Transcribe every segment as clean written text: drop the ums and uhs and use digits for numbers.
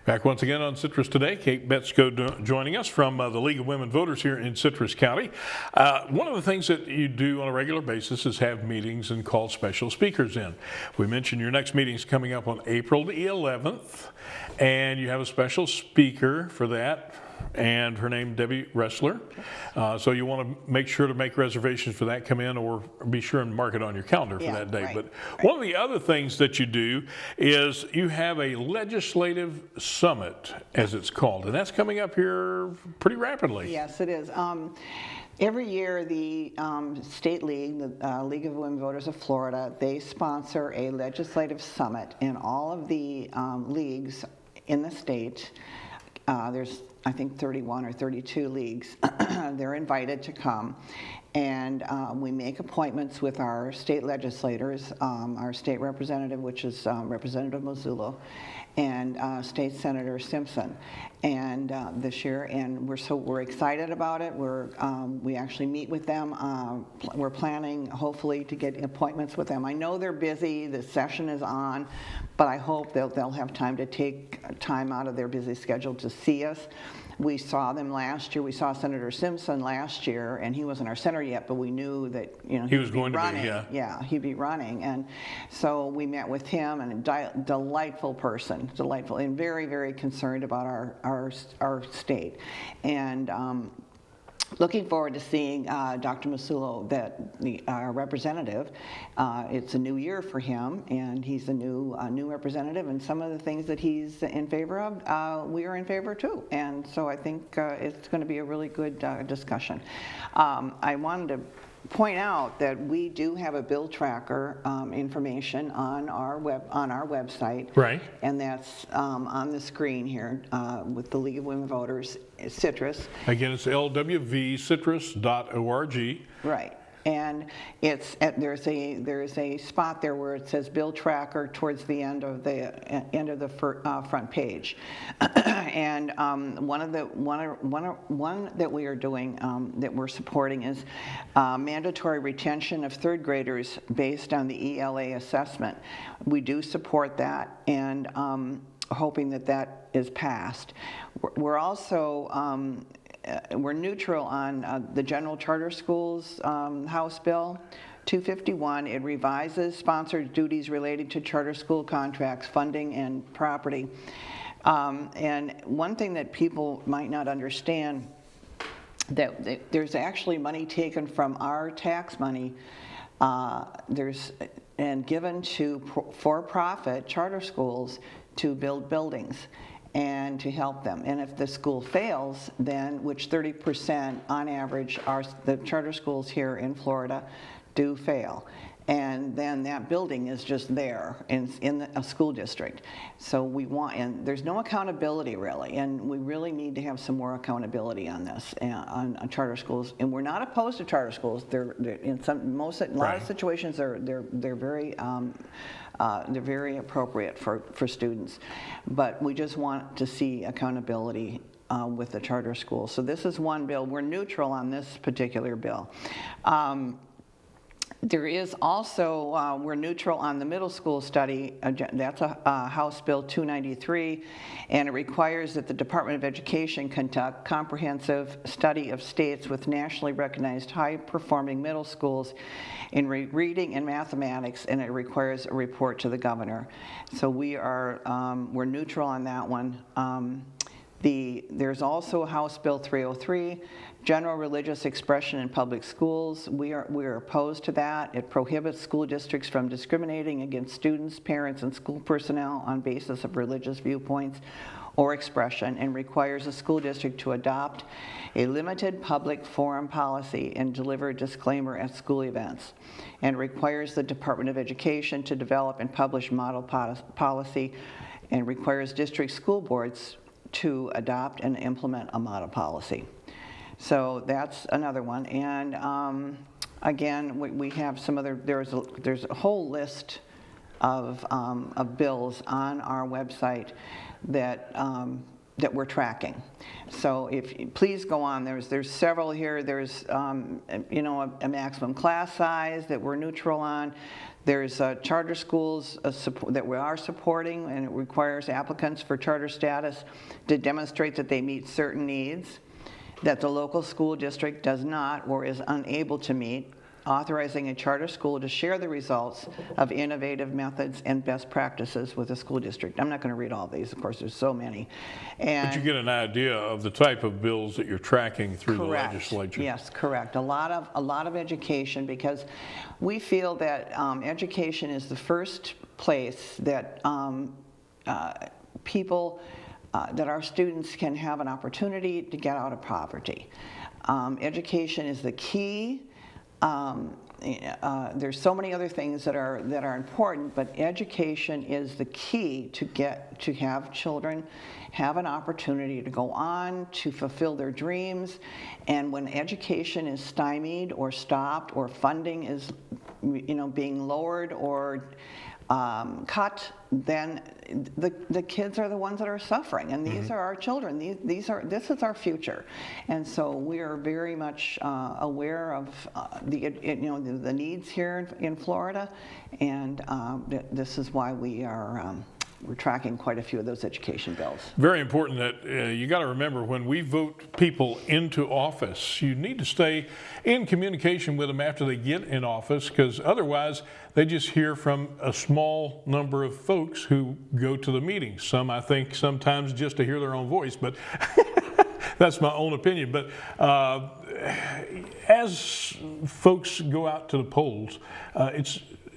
Back once again on Citrus Today. Kate Betzko joining us from the League of Women Voters here in Citrus County. One of the things that you do on a regular basis is have meetings and call special speakers in. We mentioned your next meeting is coming up on April the 11th, and you have a special speaker for that, and her name Debbie Ressler. So you want to make sure to make reservations for that, come in, or be sure and mark it on your calendar for that day. Right, but one of the other things that you do is you have a legislative summit, as it's called, and that's coming up here pretty rapidly. Yes, it is. Every year, the State League, the League of Women Voters of Florida, they sponsor a legislative summit, and all of the leagues in the state, there's I think 31 or 32 leagues, they're invited to come, and we make appointments with our state legislators, our state representative, which is Representative Mazzullo, and State Senator Simpson, and this year, and we're excited about it. We actually meet with them. We're planning hopefully to get appointments with them. I know they're busy. The session is on, but I hope they'll have time to take time out of their busy schedule to see us. We saw them last year. We saw Senator Simpson last year, and he wasn't our senator yet, but we knew that he was going to be, yeah, he'd be running, and so we met with him. And a delightful person, delightful, and very, very concerned about our state, and looking forward to seeing Dr. Mazzullo, our representative. It's a new year for him, and he's a new representative, and some of the things that he's in favor of, we are in favor too. And so I think it's going to be a really good discussion. I wanted to point out that we do have a bill tracker information on our website, right? And that's on the screen here with the League of Women Voters, Citrus. Again, it's lwvcitrus.org. Right. And there's a spot there where it says Bill Tracker towards the end of the front page, and one that we are doing that we're supporting is mandatory retention of third graders based on the ELA assessment. We do support that, and hoping that is passed. We're also we're neutral on the General Charter Schools House Bill 251. It revises sponsored duties related to charter school contracts, funding, and property. And one thing that people might not understand, that there's actually money taken from our tax money and given to for-profit charter schools to build buildings and to help them. And if the school fails, then, which 30% on average are the charter schools here in Florida do fail, and then that building is just there in a school district. So we want, and there's no accountability really, and we really need to have some more accountability on this, on charter schools. And we're not opposed to charter schools. They're in a lot of situations they're very appropriate for students, but we just want to see accountability with the charter schools. So this is one bill. We're neutral on this particular bill. There is also, we're neutral on the middle school study. That's a House Bill 293, and it requires that the Department of Education conduct comprehensive study of states with nationally recognized high-performing middle schools in reading and mathematics, and it requires a report to the governor. So we're neutral on that one. There's also House Bill 303, general religious expression in public schools. We are opposed to that. It prohibits school districts from discriminating against students, parents, and school personnel on basis of religious viewpoints or expression, and requires a school district to adopt a limited public forum policy and deliver a disclaimer at school events, and requires the Department of Education to develop and publish model policy, and requires district school boards to adopt and implement a model policy. So that's another one. And again, we have some other, there's a whole list of bills on our website that that we're tracking. So please go on. There's several here. There's you know, a maximum class size that we're neutral on. There's charter schools that we are supporting, and it requires applicants for charter status to demonstrate that they meet certain needs that the local school district does not or is unable to meet, authorizing a charter school to share the results of innovative methods and best practices with the school district. I'm not going to read all these, of course, there's so many. But you get an idea of the type of bills that you're tracking through the Correct. legislature. Yes, correct. A lot of education, because we feel that education is the first place that people, that our students can have an opportunity to get out of poverty. Education is the key. There's so many other things that are important, but education is the key to have children have an opportunity to go on to fulfill their dreams. And when education is stymied or stopped, or funding is, you know, being lowered or cut, then the kids are the ones that are suffering, and these are our children. This is our future, and so we are very much aware of the needs here in Florida, and this is why we're tracking quite a few of those education bills. Very important that you got to remember, when we vote people into office, you need to stay in communication with them after they get in office, because otherwise they just hear from a small number of folks who go to the meetings. Some, I think, sometimes just to hear their own voice, but that's my own opinion. But as folks go out to the polls,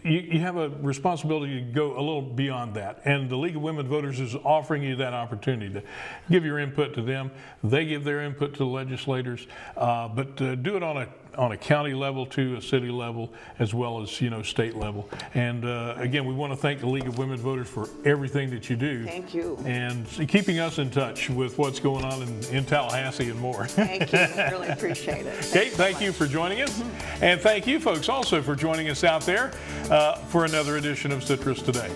you have a responsibility to go a little beyond that, and the League of Women Voters is offering you that opportunity to give your input to them. They give their input to the legislators, but do it on a county level, to a city level, as well as, you know, state level. And again, we want to thank the League of Women Voters for everything that you do. Thank you. And keeping us in touch with what's going on in Tallahassee and more. Thank you. I really appreciate it. Kate, thank you for joining us. And thank you folks also for joining us out there for another edition of Citrus Today.